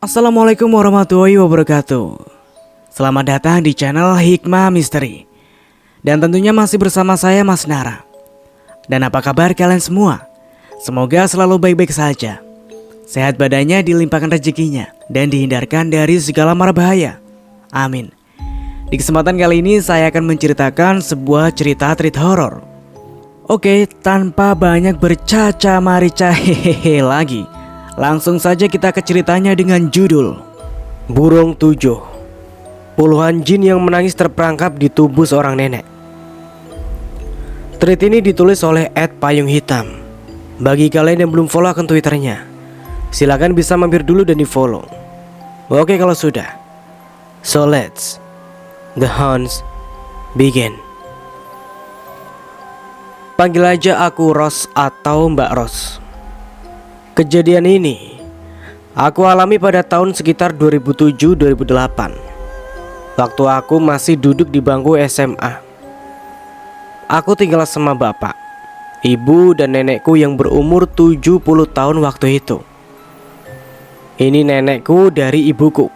Assalamualaikum warahmatullahi wabarakatuh. Selamat datang di channel Hikmah Misteri. Dan tentunya masih bersama saya Mas Nara. Dan apa kabar kalian semua? Semoga selalu baik-baik saja. Sehat badannya, dilimpahkan rezekinya, dan dihindarkan dari segala mara bahaya. Amin. Di kesempatan kali ini saya akan menceritakan sebuah cerita treat horor. Oke, tanpa banyak bercaca marica hehehe lagi, langsung saja kita ke ceritanya dengan judul Burung Tujuh. Puluhan jin yang menangis terperangkap di tubuh seorang nenek. Tweet ini ditulis oleh @payunghitam. Bagi kalian yang belum follow akun Twitternya, silakan bisa mampir dulu dan di follow. Oke kalau sudah, so let's the hunts begin. Panggil aja aku Ros atau Mbak Ros. Kejadian ini aku alami pada tahun sekitar 2007-2008. Waktu aku masih duduk di bangku SMA. Aku tinggal sama bapak, ibu dan nenekku yang berumur 70 tahun waktu itu. Ini nenekku dari ibuku.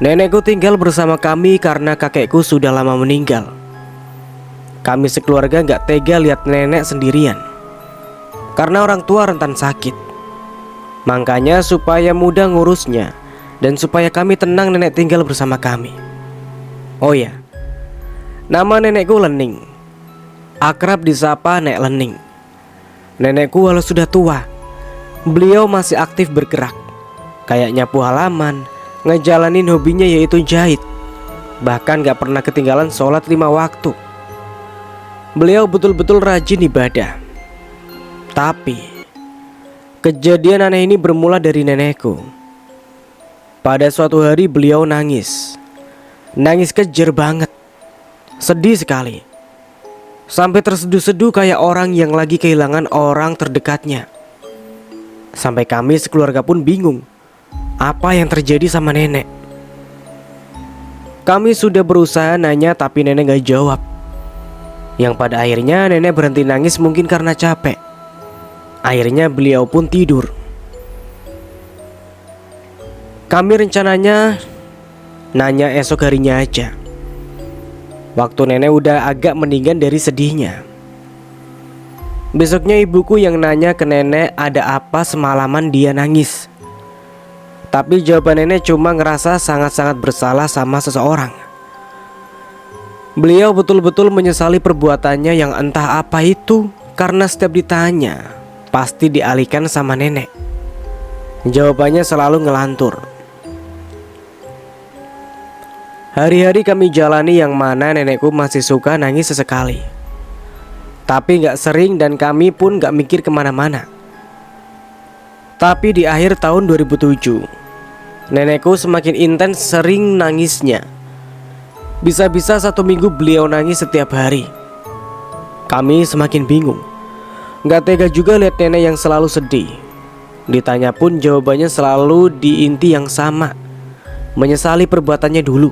Nenekku tinggal bersama kami karena kakekku sudah lama meninggal. Kami sekeluarga gak tega lihat nenek sendirian karena orang tua rentan sakit. Makanya supaya mudah ngurusnya dan supaya kami tenang, nenek tinggal bersama kami. Oh ya, nama nenekku Lening, akrab disapa Nek Lening. Nenekku walau sudah tua, beliau masih aktif bergerak, kayak nyapu halaman, ngejalanin hobinya yaitu jahit. Bahkan gak pernah ketinggalan sholat 5 waktu. Beliau betul-betul rajin ibadah. Tapi kejadian aneh ini bermula dari nenekku. Pada suatu hari beliau nangis. Nangis kejer banget. Sedih sekali. Sampai terseduh-seduh kayak orang yang lagi kehilangan orang terdekatnya. Sampai kami sekeluarga pun bingung apa yang terjadi sama nenek. Kami sudah berusaha nanya tapi nenek gak jawab. Yang pada akhirnya nenek berhenti nangis mungkin karena capek. Akhirnya beliau pun tidur. Kami rencananya nanya esok harinya aja, waktu nenek udah agak meninggal dari sedihnya. Besoknya ibuku yang nanya ke nenek ada apa semalaman dia nangis. Tapi jawaban nenek cuma ngerasa sangat-sangat bersalah sama seseorang. Beliau betul-betul menyesali perbuatannya yang entah apa itu, karena setiap ditanya pasti dialihkan sama nenek. Jawabannya selalu ngelantur. Hari-hari kami jalani yang mana nenekku masih suka nangis sesekali, tapi gak sering dan kami pun gak mikir kemana-mana. Tapi di akhir tahun 2007, nenekku semakin intens sering nangisnya. Bisa-bisa 1 minggu beliau nangis setiap hari. Kami semakin bingung. Gak tega juga lihat nenek yang selalu sedih. Ditanya pun jawabannya selalu di inti yang sama, menyesali perbuatannya dulu.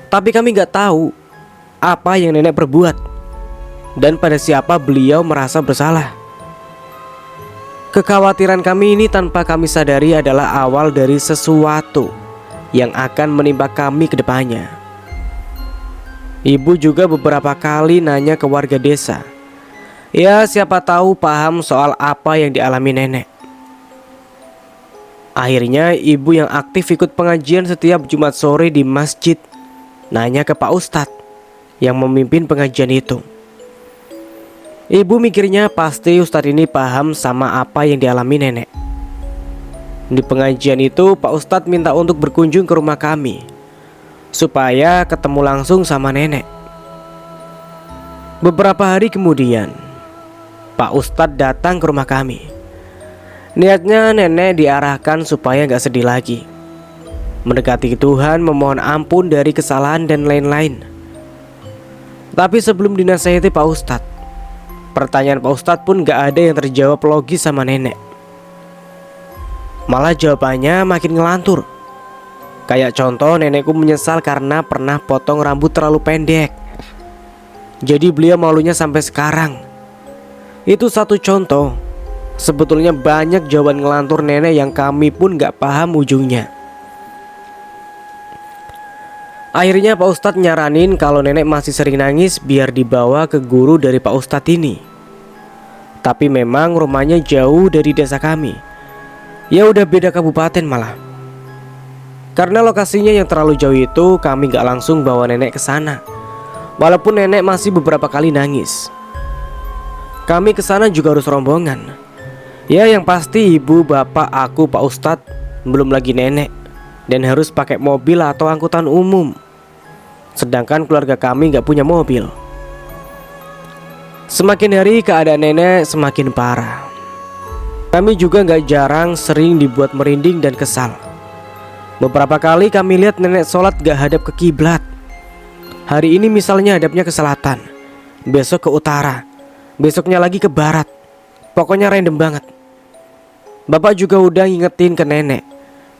Tapi kami gak tahu apa yang nenek perbuat dan pada siapa beliau merasa bersalah. Kekhawatiran kami ini tanpa kami sadari adalah awal dari sesuatu yang akan menimpa kami ke depannya. Ibu juga beberapa kali nanya ke warga desa. Ya siapa tahu paham soal apa yang dialami nenek. Akhirnya ibu yang aktif ikut pengajian setiap Jumat sore di masjid nanya ke Pak Ustadz yang memimpin pengajian itu. Ibu mikirnya pasti Ustadz ini paham sama apa yang dialami nenek. Di pengajian itu Pak Ustadz minta untuk berkunjung ke rumah kami supaya ketemu langsung sama nenek. Beberapa hari kemudian Pak Ustadz datang ke rumah kami. Niatnya nenek diarahkan supaya gak sedih lagi, mendekati Tuhan, memohon ampun dari kesalahan dan lain-lain. Tapi sebelum dinasihati Pak Ustadz, pertanyaan Pak Ustadz pun gak ada yang terjawab logis sama nenek. Malah jawabannya makin ngelantur. Kayak contoh nenekku menyesal karena pernah potong rambut terlalu pendek, jadi beliau malunya sampai sekarang. Itu satu contoh Sebetulnya banyak jawaban ngelantur nenek yang kami pun gak paham ujungnya. Akhirnya Pak Ustadz nyaranin kalau nenek masih sering nangis biar dibawa ke guru dari Pak Ustadz ini. Tapi memang rumahnya jauh dari desa kami. Ya udah beda kabupaten malah. Karena lokasinya yang terlalu jauh itu, kami gak langsung bawa nenek ke sana. Walaupun nenek masih beberapa kali nangis. Kami ke sana juga harus rombongan. Ya yang pasti ibu, bapak, aku, Pak Ustadz, belum lagi nenek. Dan harus pakai mobil atau angkutan umum. Sedangkan keluarga kami gak punya mobil. Semakin hari keadaan nenek semakin parah. Kami juga gak jarang sering dibuat merinding dan kesal. Beberapa kali kami lihat nenek sholat gak hadap ke kiblat. Hari ini misalnya hadapnya ke selatan, besok ke utara, besoknya lagi ke barat. Pokoknya random banget. Bapak juga udah ngingetin ke nenek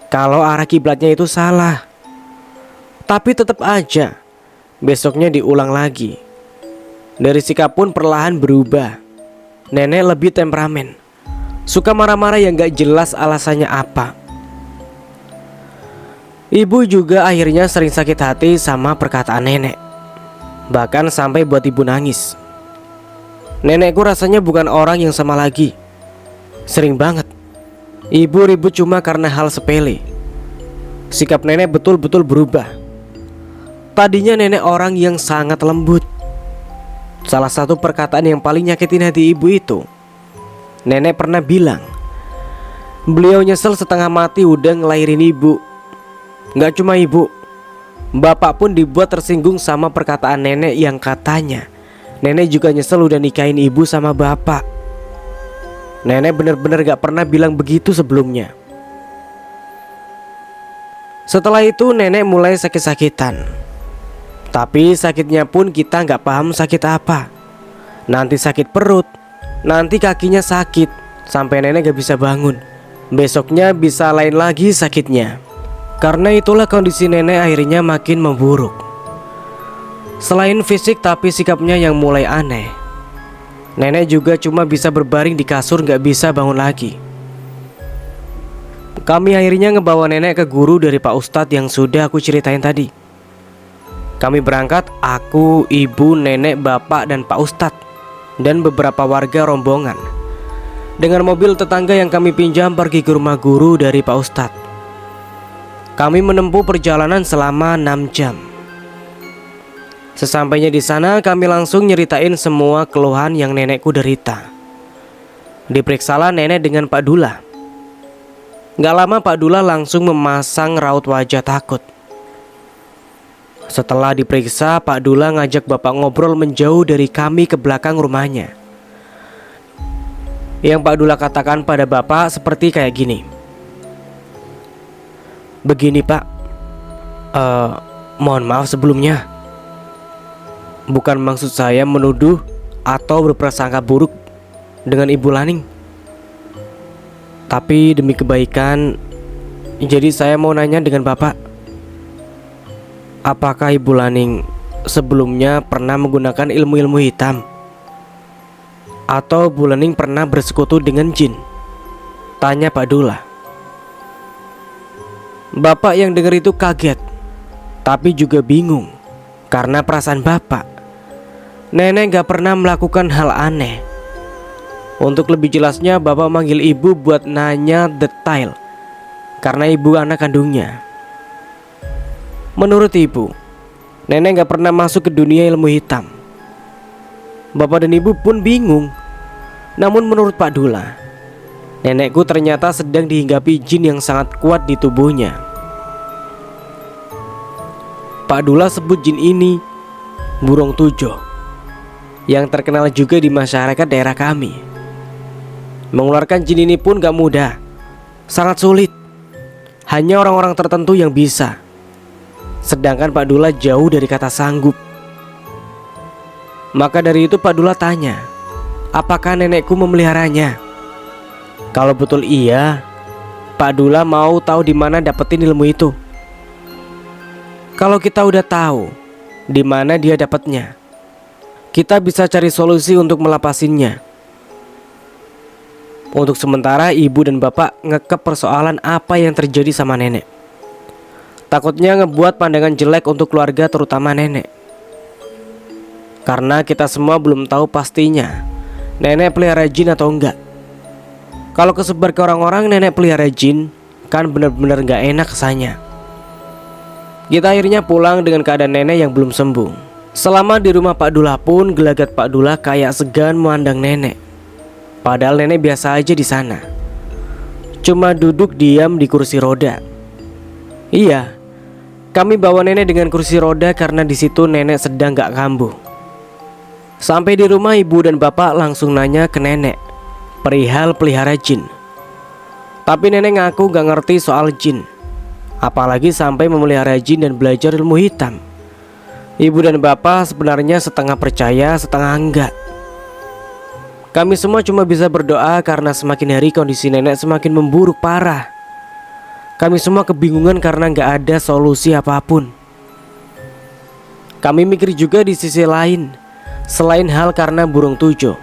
kalau arah kiblatnya itu salah. Tapi tetap aja besoknya diulang lagi. Dari sikap pun perlahan berubah. Nenek lebih temperamen, suka marah-marah yang gak jelas alasannya apa. Ibu juga akhirnya sering sakit hati sama perkataan nenek. Bahkan sampai buat ibu nangis. Nenekku rasanya bukan orang yang sama lagi. Sering banget ibu ribut cuma karena hal sepele. Sikap nenek betul-betul berubah. Tadinya nenek orang yang sangat lembut. Salah satu perkataan yang paling nyakitin hati ibu itu, nenek pernah bilang beliau nyesel setengah mati udah ngelahirin ibu. Gak cuma ibu, bapak pun dibuat tersinggung sama perkataan nenek yang katanya nenek juga nyesel udah nikahin ibu sama bapak. Nenek bener-bener gak pernah bilang begitu sebelumnya. Setelah itu nenek mulai sakit-sakitan. Tapi sakitnya pun kita gak paham sakit apa. Nanti sakit perut, nanti kakinya sakit sampai nenek gak bisa bangun. Besoknya bisa lain lagi sakitnya. Karena itulah kondisi nenek akhirnya makin memburuk. Selain fisik tapi sikapnya yang mulai aneh. Nenek juga cuma bisa berbaring di kasur, gak bisa bangun lagi. Kami akhirnya ngebawa nenek ke guru dari Pak Ustadz yang sudah aku ceritain tadi. Kami berangkat, aku, ibu, nenek, bapak, dan Pak Ustadz, dan beberapa warga rombongan, dengan mobil tetangga yang kami pinjam pergi ke rumah guru dari Pak Ustadz. Kami menempuh perjalanan selama 6 jam. Sesampainya di sana kami langsung nyeritain semua keluhan yang nenekku derita. Diperiksalah nenek dengan Pak Dula. Gak lama Pak Dula langsung memasang raut wajah takut. Setelah diperiksa, Pak Dula ngajak bapak ngobrol menjauh dari kami ke belakang rumahnya. Yang Pak Dula katakan pada bapak seperti kayak gini. Begini Pak, mohon maaf sebelumnya. Bukan maksud saya menuduh atau berprasangka buruk dengan Ibu Laning. Tapi demi kebaikan, jadi saya mau nanya dengan Bapak, apakah Ibu Laning sebelumnya pernah menggunakan ilmu-ilmu hitam? Atau Bu Laning pernah bersekutu dengan jin? Tanya Pak Dula. Bapak yang dengar itu kaget, tapi juga bingung karena perasaan bapak. Nenek gak pernah melakukan hal aneh. Untuk lebih jelasnya, bapak manggil ibu buat nanya detail karena ibu anak kandungnya. Menurut ibu, nenek gak pernah masuk ke dunia ilmu hitam. Bapak dan ibu pun bingung. Namun menurut Pak Dula, nenekku ternyata sedang dihinggapi jin yang sangat kuat di tubuhnya. Pak Dula sebut jin ini Burung Tujuh, yang terkenal juga di masyarakat daerah kami. Mengeluarkan jin ini pun gak mudah, sangat sulit. Hanya orang-orang tertentu yang bisa. Sedangkan Pak Dula jauh dari kata sanggup. Maka dari itu Pak Dula tanya, apakah nenekku memeliharanya? Kalau betul iya, Pak Dula mau tahu di mana dapetin ilmu itu. Kalau kita udah tahu di mana dia dapatnya, kita bisa cari solusi untuk melepasinnya. Untuk sementara ibu dan bapak ngekep persoalan apa yang terjadi sama nenek. Takutnya ngebuat pandangan jelek untuk keluarga, terutama nenek. Karena kita semua belum tahu pastinya nenek pelihara jin atau enggak. Kalau kesebar ke orang-orang nenek pelihara jin, kan bener-bener gak enak kesannya. Kita akhirnya pulang dengan keadaan nenek yang belum sembuh. Selama di rumah Pak Dula pun gelagat Pak Dula kayak segan memandang nenek. Padahal nenek biasa aja di sana. Cuma duduk diam di kursi roda. Iya, kami bawa nenek dengan kursi roda karena di situ nenek sedang gak kambuh. Sampai di rumah ibu dan bapak langsung nanya ke nenek perihal pelihara jin. Tapi nenek ngaku gak ngerti soal jin, apalagi sampai memelihara jin dan belajar ilmu hitam. Ibu dan bapak sebenarnya setengah percaya setengah enggak. Kami semua cuma bisa berdoa karena semakin hari kondisi nenek semakin memburuk parah. Kami semua kebingungan karena gak ada solusi apapun. Kami mikir juga di sisi lain, selain hal karena burung tujuh,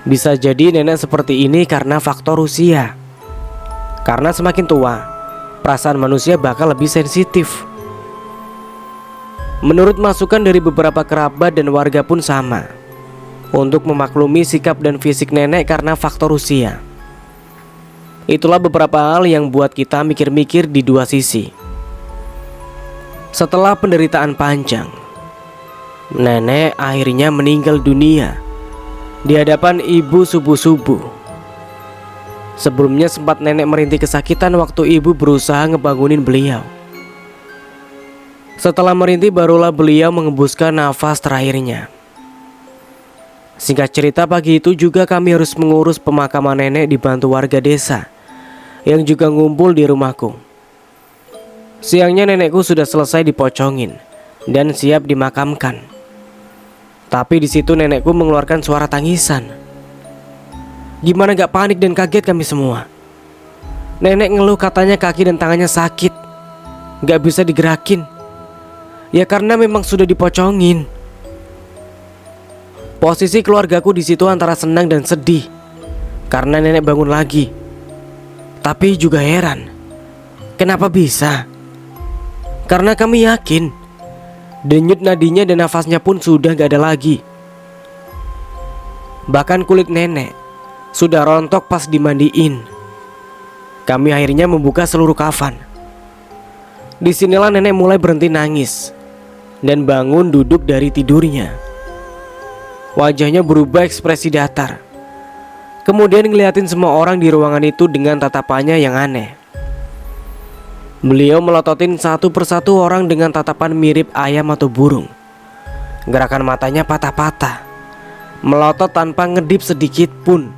bisa jadi nenek seperti ini karena faktor usia. Karena semakin tua, perasaan manusia bakal lebih sensitif. Menurut masukan dari beberapa kerabat dan warga pun sama, untuk memaklumi sikap dan fisik nenek karena faktor usia. Itulah beberapa hal yang buat kita mikir-mikir di dua sisi. Setelah penderitaan panjang, nenek akhirnya meninggal dunia di hadapan ibu subuh-subuh. Sebelumnya sempat nenek merintih kesakitan waktu ibu berusaha ngebangunin beliau. Setelah merintih barulah beliau mengembuskan nafas terakhirnya. Singkat cerita, pagi itu juga kami harus mengurus pemakaman nenek dibantu warga desa yang juga ngumpul di rumahku. Siangnya nenekku sudah selesai dipocongin dan siap dimakamkan. Tapi di situ nenekku mengeluarkan suara tangisan. Gimana gak panik dan kaget kami semua. Nenek ngeluh katanya kaki dan tangannya sakit, gak bisa digerakin. Ya karena memang sudah dipocongin. Posisi keluargaku di situ antara senang dan sedih karena nenek bangun lagi. Tapi juga heran, kenapa bisa? Karena kami yakin denyut nadinya dan nafasnya pun sudah gak ada lagi. Bahkan kulit nenek sudah rontok pas dimandiin. Kami akhirnya membuka seluruh kafan. Disinilah nenek mulai berhenti nangis dan bangun duduk dari tidurnya. Wajahnya berubah ekspresi datar. Kemudian ngeliatin semua orang di ruangan itu dengan tatapannya yang aneh. Beliau melototin satu persatu orang dengan tatapan mirip ayam atau burung. Gerakan matanya patah-patah, melotot tanpa ngedip sedikit pun.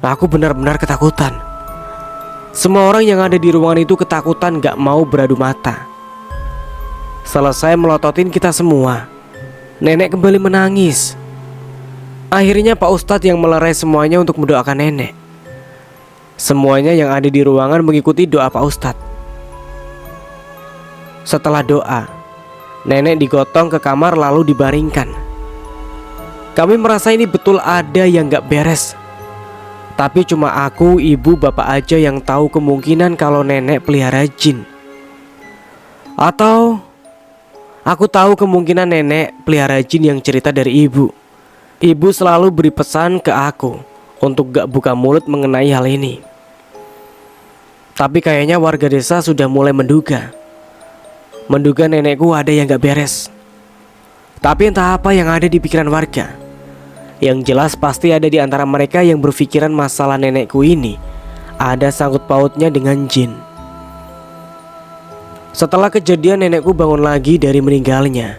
Aku benar-benar ketakutan. Semua orang yang ada di ruangan itu ketakutan gak mau beradu mata. Selesai melototin kita semua, nenek kembali menangis. Akhirnya Pak Ustadz yang melerai semuanya untuk mendoakan nenek. Semuanya yang ada di ruangan mengikuti doa Pak Ustadz. Setelah doa, nenek digotong ke kamar lalu dibaringkan. Kami merasa ini betul ada yang gak beres. Tapi cuma aku, ibu, bapak aja yang tahu kemungkinan kalau nenek pelihara jin. Atau aku tahu kemungkinan nenek pelihara jin yang cerita dari ibu. Ibu selalu beri pesan ke aku untuk gak buka mulut mengenai hal ini. Tapi kayaknya warga desa sudah mulai menduga nenekku ada yang gak beres. Tapi entah apa yang ada di pikiran warga. Yang jelas pasti ada di antara mereka yang berpikiran masalah nenekku ini ada sangkut pautnya dengan jin. Setelah kejadian nenekku bangun lagi dari meninggalnya.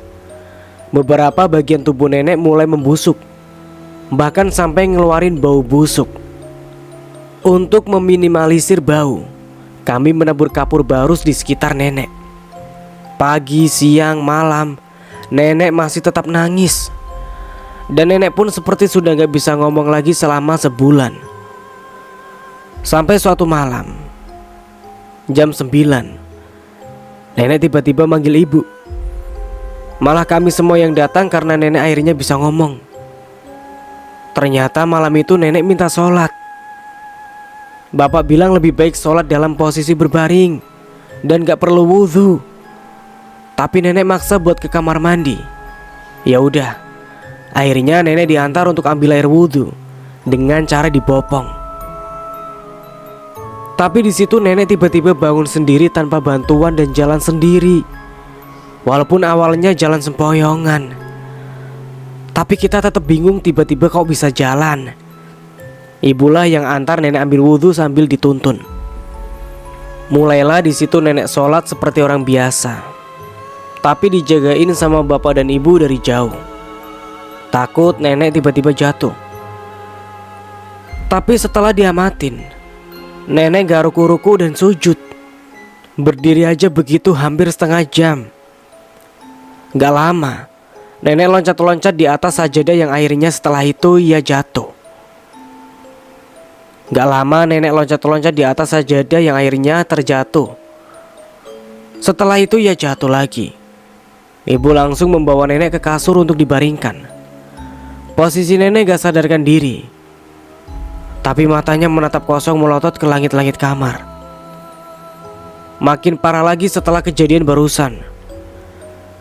Beberapa bagian tubuh nenek mulai membusuk, bahkan sampai ngeluarin bau busuk. Untuk meminimalisir bau, kami menabur kapur barus di sekitar nenek. Pagi, siang, malam, nenek masih tetap nangis. Dan nenek pun seperti sudah gak bisa ngomong lagi selama sebulan. Sampai suatu malam, jam 9, nenek tiba-tiba manggil ibu. Malah kami semua yang datang karena nenek akhirnya bisa ngomong. Ternyata malam itu nenek minta sholat Bapak bilang lebih baik sholat dalam posisi berbaring dan gak perlu wudhu. Tapi nenek maksa buat ke kamar mandi. Ya udah, akhirnya nenek diantar untuk ambil air wudhu dengan cara dibopong. Tapi di situ nenek tiba-tiba bangun sendiri tanpa bantuan dan jalan sendiri. Walaupun awalnya jalan sempoyongan, tapi kita tetap bingung tiba-tiba kok bisa jalan. Ibulah yang antar nenek ambil wudhu sambil dituntun. Mulailah di situ nenek sholat seperti orang biasa, tapi dijagain sama bapak dan ibu dari jauh. Takut nenek tiba-tiba jatuh. Tapi setelah diamatin, nenek gak ruku-ruku dan sujud. Berdiri aja begitu hampir setengah jam. Gak lama, nenek loncat-loncat di atas sajadah yang akhirnya setelah itu ia jatuh. Gak lama nenek loncat-loncat di atas sajadah yang akhirnya terjatuh. Setelah itu ia jatuh lagi. Ibu langsung membawa nenek ke kasur untuk dibaringkan. Posisi nenek gak sadarkan diri, tapi matanya menatap kosong melotot ke langit-langit kamar. Makin parah lagi setelah kejadian barusan.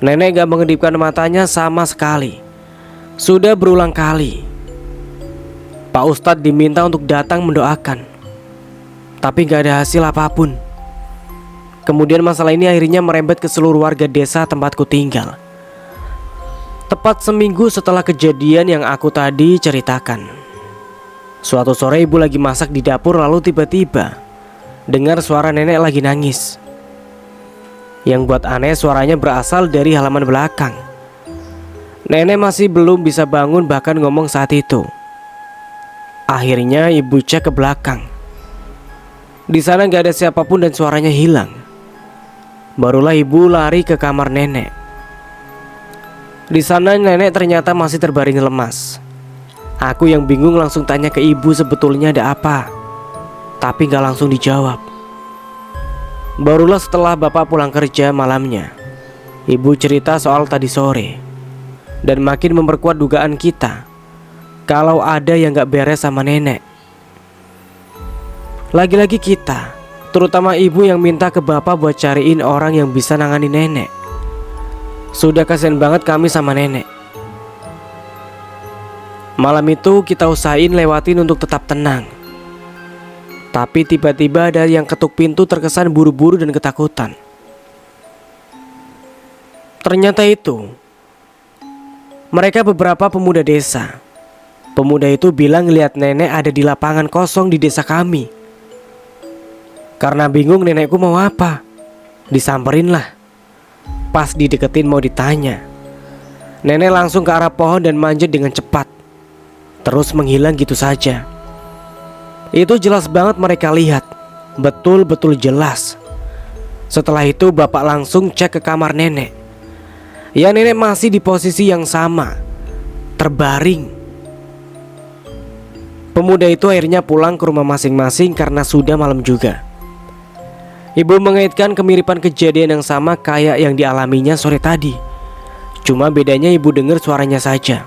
Nenek gak mengedipkan matanya sama sekali. Sudah berulang kali Pak Ustadz diminta untuk datang mendoakan, tapi gak ada hasil apapun. Kemudian masalah ini akhirnya merembet ke seluruh warga desa tempatku tinggal. Tepat seminggu setelah kejadian yang aku tadi ceritakan. Suatu sore ibu lagi masak di dapur, lalu tiba-tiba dengar suara nenek lagi nangis. Yang buat aneh, suaranya berasal dari halaman belakang. Nenek masih belum bisa bangun bahkan ngomong saat itu. Akhirnya ibu cek ke belakang. Di sana gak ada siapapun dan suaranya hilang. Barulah ibu lari ke kamar nenek. Di sana nenek ternyata masih terbaring lemas. Aku yang bingung langsung tanya ke ibu sebetulnya ada apa, tapi gak langsung dijawab. Barulah setelah bapak pulang kerja malamnya, ibu cerita soal tadi sore, dan makin memperkuat dugaan kita kalau ada yang gak beres sama nenek. Lagi-lagi kita, terutama ibu yang minta ke bapak buat cariin orang yang bisa nangani nenek. Sudah kasihan banget kami sama nenek. Malam itu kita usahain lewatin untuk tetap tenang. Tapi tiba-tiba ada yang ketuk pintu terkesan buru-buru dan ketakutan. Ternyata itu mereka beberapa pemuda desa. Pemuda itu bilang ngeliat nenek ada di lapangan kosong di desa kami. Karena bingung nenekku mau apa, disamperin lah. Pas dideketin mau ditanya, nenek langsung ke arah pohon dan manjat dengan cepat, terus menghilang gitu saja. Itu jelas banget mereka lihat, betul-betul jelas. Setelah itu bapak langsung cek ke kamar nenek. Ya, nenek masih di posisi yang sama, terbaring. Pemuda itu akhirnya pulang ke rumah masing-masing karena sudah malam juga. Ibu mengaitkan kemiripan kejadian yang sama kayak yang dialaminya sore tadi. Cuma bedanya ibu dengar suaranya saja.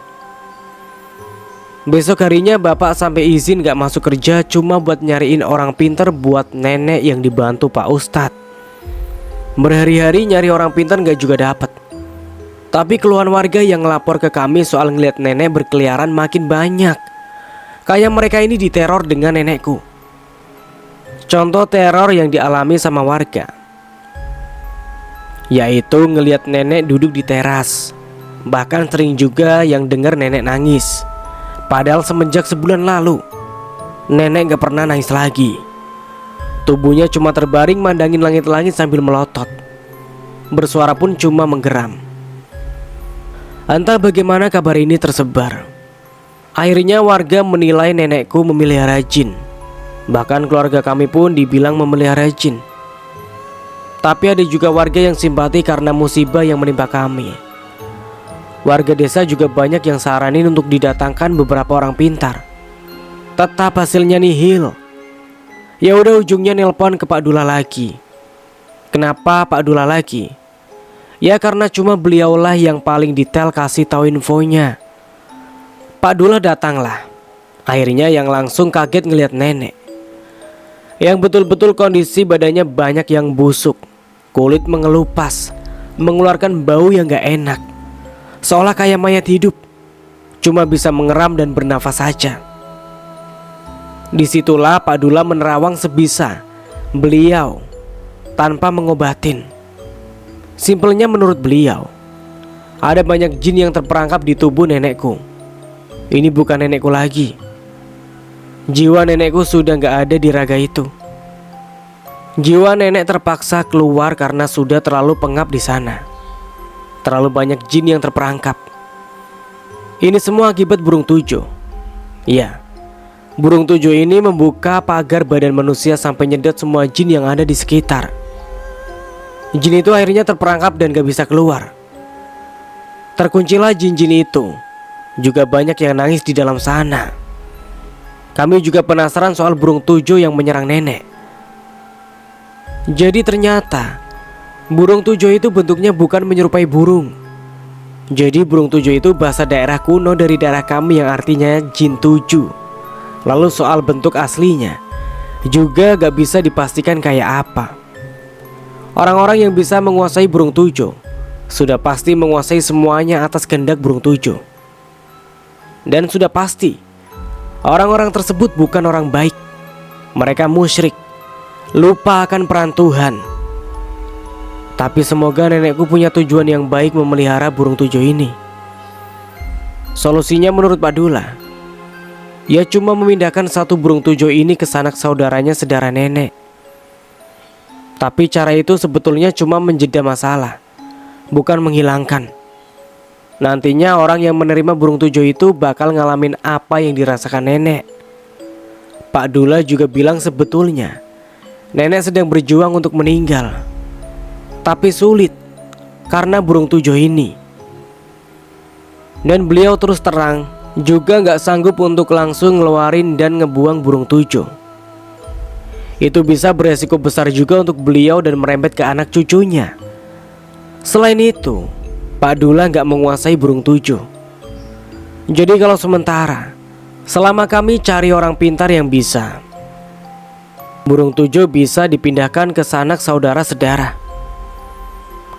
Besok harinya bapak sampai izin gak masuk kerja cuma buat nyariin orang pintar buat nenek yang dibantu Pak Ustadz. Berhari-hari nyari orang pintar gak juga dapet. Tapi keluhan warga yang ngelapor ke kami soal ngeliat nenek berkeliaran makin banyak. Kayak mereka ini diteror dengan nenekku. Contoh teror yang dialami sama warga, yaitu ngeliat nenek duduk di teras. Bahkan sering juga yang dengar nenek nangis. Padahal semenjak sebulan lalu nenek gak pernah nangis lagi. Tubuhnya cuma terbaring mandangin langit-langit sambil melotot. Bersuara pun cuma menggeram. Entah bagaimana kabar ini tersebar. Akhirnya warga menilai nenekku memelihara jin. Bahkan keluarga kami pun dibilang memelihara jin. Tapi ada juga warga yang simpati karena musibah yang menimpa kami. Warga desa juga banyak yang saranin untuk didatangkan beberapa orang pintar. Tetap hasilnya nihil. Ya udah, ujungnya nelpon ke Pak Dula lagi. Kenapa Pak Dula lagi? Ya karena cuma beliaulah yang paling detail kasih tahu infonya. Pak Dula datanglah. Akhirnya yang langsung kaget ngelihat nenek. yang betul-betul kondisi badannya banyak yang busuk, kulit mengelupas, mengeluarkan bau yang gak enak, seolah kayak mayat hidup, cuma bisa mengeram dan bernafas saja. Disitulah Pak Dula menerawang sebisa beliau tanpa mengobatin. Simpelnya menurut beliau, ada banyak jin yang terperangkap di tubuh nenekku. Ini bukan nenekku lagi. Jiwa nenekku sudah gak ada di raga itu. Jiwa nenek terpaksa keluar karena sudah terlalu pengap di sana. Terlalu banyak jin yang terperangkap. Ini semua akibat burung tujo. Iya, burung tujo ini membuka pagar badan manusia sampai nyedot semua jin yang ada di sekitar. Jin itu akhirnya terperangkap dan gak bisa keluar. Terkuncilah jin-jin itu. Juga banyak yang nangis di dalam sana. Kami juga penasaran soal burung tujo yang menyerang nenek. Jadi ternyata burung tujo itu bentuknya bukan menyerupai burung. Jadi burung tujo itu bahasa daerah kuno dari daerah kami yang artinya jin tujuh. Lalu soal bentuk aslinya juga gak bisa dipastikan kayak apa. Orang-orang yang bisa menguasai burung tujo sudah pasti menguasai semuanya atas kehendak burung tujo. Dan sudah pasti orang-orang tersebut bukan orang baik. Mereka musyrik, lupa akan peran Tuhan. Tapi semoga nenekku punya tujuan yang baik memelihara burung tujo ini. Solusinya menurut Pak Dula, ya cuma memindahkan satu burung tujo ini ke sanak saudaranya sedara nenek. Tapi cara itu sebetulnya cuma menjeda masalah, bukan menghilangkan. Nantinya orang yang menerima burung tujo itu bakal ngalamin apa yang dirasakan nenek. Pak Dula juga bilang sebetulnya nenek sedang berjuang untuk meninggal, tapi sulit karena burung tujo ini. Dan beliau terus terang juga gak sanggup untuk langsung ngeluarin dan ngebuang burung tujo. Itu bisa beresiko besar juga untuk beliau dan merembet ke anak cucunya. Selain itu, Pak Dula gak menguasai burung tujo. Jadi kalau sementara, selama kami cari orang pintar yang bisa, burung tujo bisa dipindahkan ke sanak saudara sedara.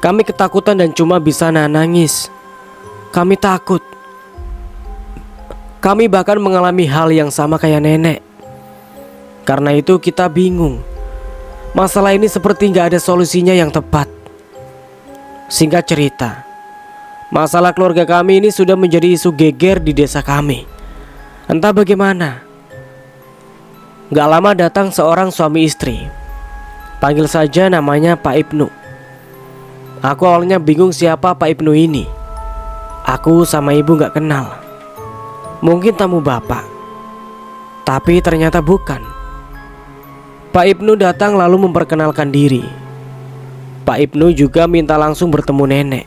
Kami ketakutan dan cuma bisa nangis. Kami takut. Kami bahkan mengalami hal yang sama kayak nenek. Karena itu kita bingung. Masalah ini seperti gak ada solusinya yang tepat. Singkat cerita, masalah keluarga kami ini sudah menjadi isu geger di desa kami. Entah bagaimana. Gak lama datang seorang suami istri. Panggil saja namanya Pak Ibnu. Aku awalnya bingung siapa Pak Ibnu ini. Aku sama ibu gak kenal. Mungkin tamu bapak. Tapi ternyata bukan. Pak Ibnu datang lalu memperkenalkan diri. Pak Ibnu juga minta langsung bertemu nenek.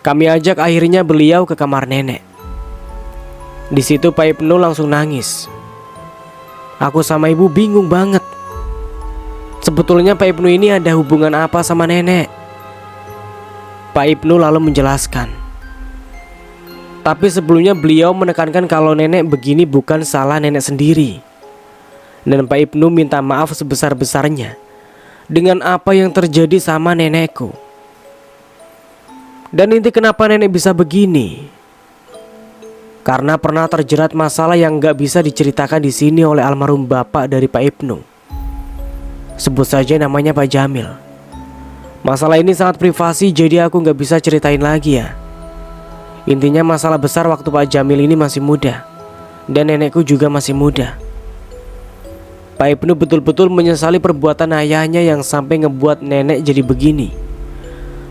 Kami ajak akhirnya beliau ke kamar nenek. Di situ Pak Ibnu langsung nangis. Aku sama ibu bingung banget. Sebetulnya Pak Ibnu ini ada hubungan apa sama nenek? Pak Ibnu lalu menjelaskan. Tapi sebelumnya beliau menekankan kalau nenek begini bukan salah nenek sendiri. Dan Pak Ibnu minta maaf sebesar-besarnya dengan apa yang terjadi sama nenekku. Dan inti kenapa nenek bisa begini, karena pernah terjerat masalah yang gak bisa diceritakan di sini oleh almarhum bapak dari Pak Ibnu. Sebut saja namanya Pak Jamil. Masalah ini sangat privasi, jadi aku gak bisa ceritain lagi ya. Intinya masalah besar waktu Pak Jamil ini masih muda, dan nenekku juga masih muda. Pak Ibnu betul-betul menyesali perbuatan ayahnya yang sampai ngebuat nenek jadi begini.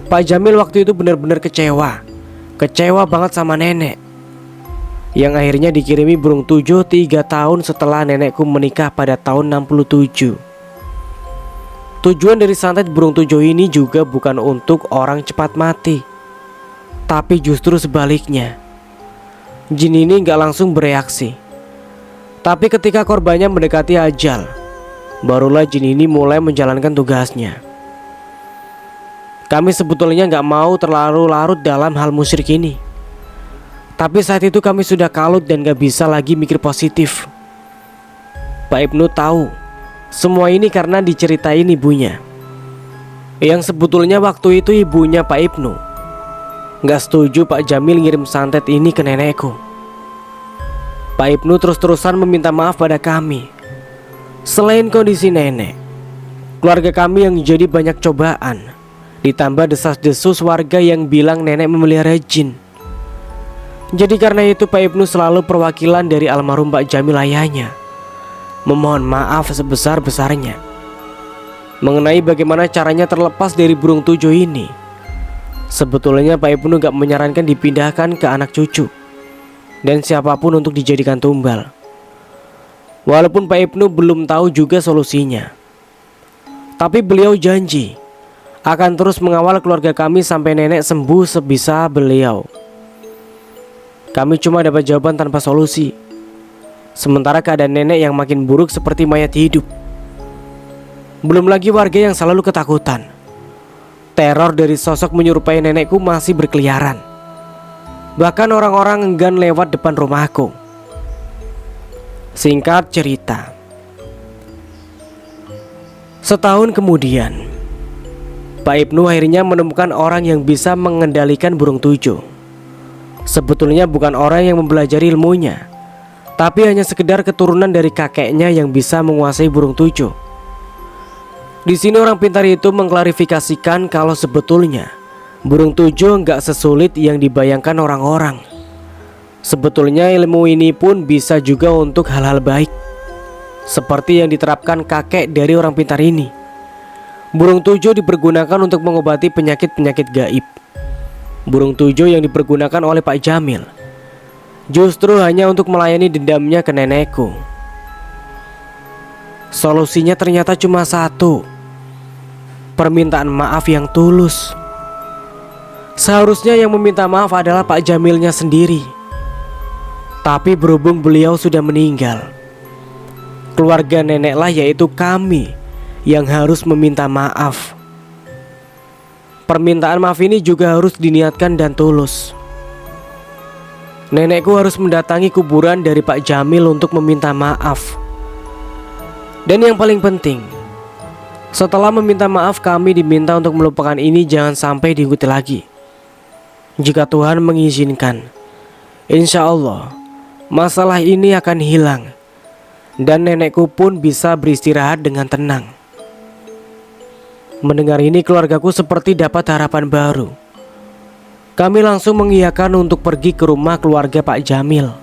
Pak Jamil waktu itu benar-benar kecewa. Kecewa banget sama nenek, yang akhirnya dikirimi burung tujo 3 tahun setelah nenekku menikah pada tahun 67. Tujuan dari santet burung tujo ini juga bukan untuk orang cepat mati, tapi justru sebaliknya. Jin ini gak langsung bereaksi, tapi ketika korbannya mendekati ajal, barulah jin ini mulai menjalankan tugasnya. Kami sebetulnya gak mau terlalu larut dalam hal musyrik ini, tapi saat itu kami sudah kalut dan gak bisa lagi mikir positif. Pak Ibnu tahu semua ini karena diceritain ibunya, yang sebetulnya waktu itu ibunya Pak Ibnu gak setuju Pak Jamil ngirim santet ini ke nenekku. Pak Ibnu terus-terusan meminta maaf pada kami. Selain kondisi nenek, keluarga kami yang jadi banyak cobaan, ditambah desas-desus warga yang bilang nenek memelihara jin. Jadi karena itu Pak Ibnu selalu perwakilan dari almarhum Pak Jamil ayahnya memohon maaf sebesar-besarnya mengenai bagaimana caranya terlepas dari burung tujuh ini. Sebetulnya Pak Ibnu gak menyarankan dipindahkan ke anak cucu dan siapapun untuk dijadikan tumbal. Walaupun Pak Ibnu belum tahu juga solusinya, tapi beliau janji akan terus mengawal keluarga kami sampai nenek sembuh sebisa beliau. Kami cuma dapat jawaban tanpa solusi, sementara keadaan nenek yang makin buruk seperti mayat hidup. Belum lagi warga yang selalu ketakutan. Teror dari sosok menyerupai nenekku masih berkeliaran. Bahkan orang-orang enggan lewat depan rumahku. Singkat cerita, setahun kemudian Pak Ibnu akhirnya menemukan orang yang bisa mengendalikan burung tujuh. Sebetulnya bukan orang yang mempelajari ilmunya, tapi hanya sekedar keturunan dari kakeknya yang bisa menguasai burung tujuh. Di sini orang pintar itu mengklarifikasikan kalau sebetulnya burung tujuh nggak sesulit yang dibayangkan orang-orang. Sebetulnya ilmu ini pun bisa juga untuk hal-hal baik, seperti yang diterapkan kakek dari orang pintar ini. Burung tujuh dipergunakan untuk mengobati penyakit-penyakit gaib. Burung tujuh yang dipergunakan oleh Pak Jamil justru hanya untuk melayani dendamnya ke nenekku. Solusinya ternyata cuma satu: permintaan maaf yang tulus. Seharusnya yang meminta maaf adalah Pak Jamilnya sendiri, tapi berhubung beliau sudah meninggal, keluarga neneklah, yaitu kami, yang harus meminta maaf. Permintaan maaf ini juga harus diniatkan dan tulus. Nenekku harus mendatangi kuburan dari Pak Jamil untuk meminta maaf. Dan yang paling penting, setelah meminta maaf kami diminta untuk melupakan ini jangan sampai diikuti lagi. Jika Tuhan mengizinkan, insya Allah masalah ini akan hilang dan nenekku pun bisa beristirahat dengan tenang. Mendengar ini keluargaku seperti dapat harapan baru. Kami langsung mengiyakan untuk pergi ke rumah keluarga Pak Jamil.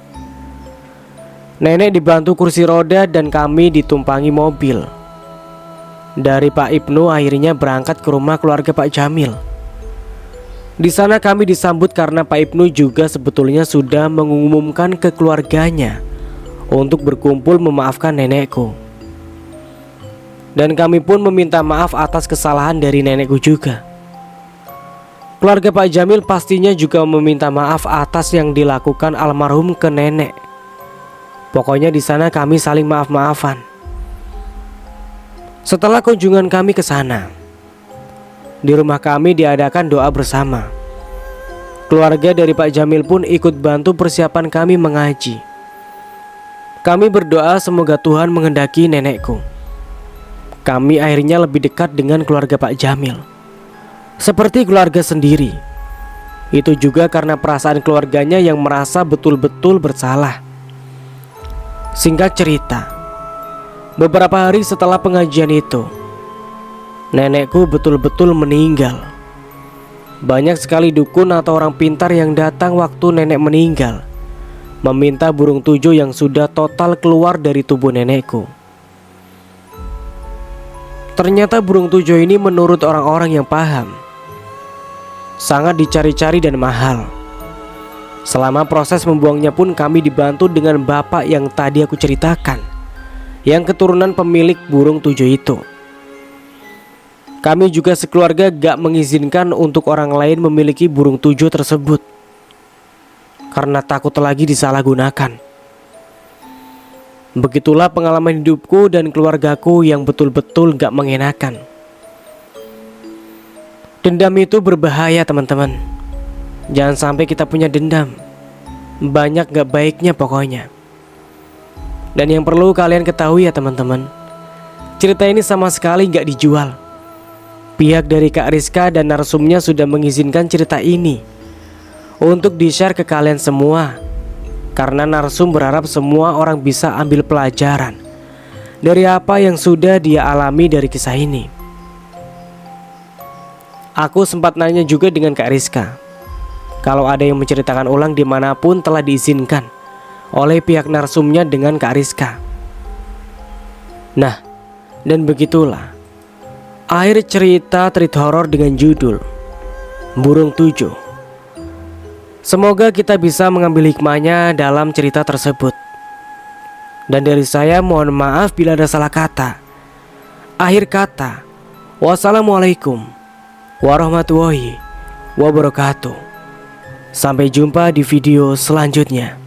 Nenek dibantu kursi roda dan kami ditumpangi mobil. Dari Pak Ibnu akhirnya berangkat ke rumah keluarga Pak Jamil. Di sana kami disambut karena Pak Ibnu juga sebetulnya sudah mengumumkan ke keluarganya untuk berkumpul memaafkan nenekku. Dan kami pun meminta maaf atas kesalahan dari nenekku juga. Keluarga Pak Jamil pastinya juga meminta maaf atas yang dilakukan almarhum ke nenek. Pokoknya di sana kami saling maaf-maafan. Setelah kunjungan kami ke sana, di rumah kami diadakan doa bersama. Keluarga dari Pak Jamil pun ikut bantu persiapan kami mengaji. Kami berdoa semoga Tuhan menghendaki nenekku. Kami akhirnya lebih dekat dengan keluarga Pak Jamil, seperti keluarga sendiri. Itu juga karena perasaan keluarganya yang merasa betul-betul bersalah. Singkat cerita, beberapa hari setelah pengajian itu, nenekku betul-betul meninggal. Banyak sekali dukun atau orang pintar yang datang waktu nenek meninggal, meminta burung tujuh yang sudah total keluar dari tubuh nenekku. Ternyata burung tujuh ini menurut orang-orang yang paham sangat dicari-cari dan mahal. Selama proses membuangnya pun kami dibantu dengan bapak yang tadi aku ceritakan, yang keturunan pemilik burung tujuh itu. Kami juga sekeluarga gak mengizinkan untuk orang lain memiliki burung tujuh tersebut karena takut lagi disalahgunakan. Begitulah pengalaman hidupku dan keluargaku yang betul-betul gak mengenakan. Dendam itu berbahaya teman-teman. Jangan sampai kita punya dendam. Banyak gak baiknya pokoknya. Dan yang perlu kalian ketahui ya teman-teman, cerita ini sama sekali nggak dijual. Pihak dari Kak Rizka dan narsumnya sudah mengizinkan cerita ini untuk di-share ke kalian semua, karena narsum berharap semua orang bisa ambil pelajaran dari apa yang sudah dia alami dari kisah ini. Aku sempat nanya juga dengan Kak Rizka, kalau ada yang menceritakan ulang dimanapun telah diizinkan oleh pihak narsumnya dengan Kak Rizka. Nah, dan begitulah akhir cerita treat horror dengan judul Burung Tujuh. Semoga kita bisa mengambil hikmahnya dalam cerita tersebut. Dan dari saya mohon maaf bila ada salah kata. Akhir kata, wassalamualaikum warahmatullahi wabarakatuh. Sampai jumpa di video selanjutnya.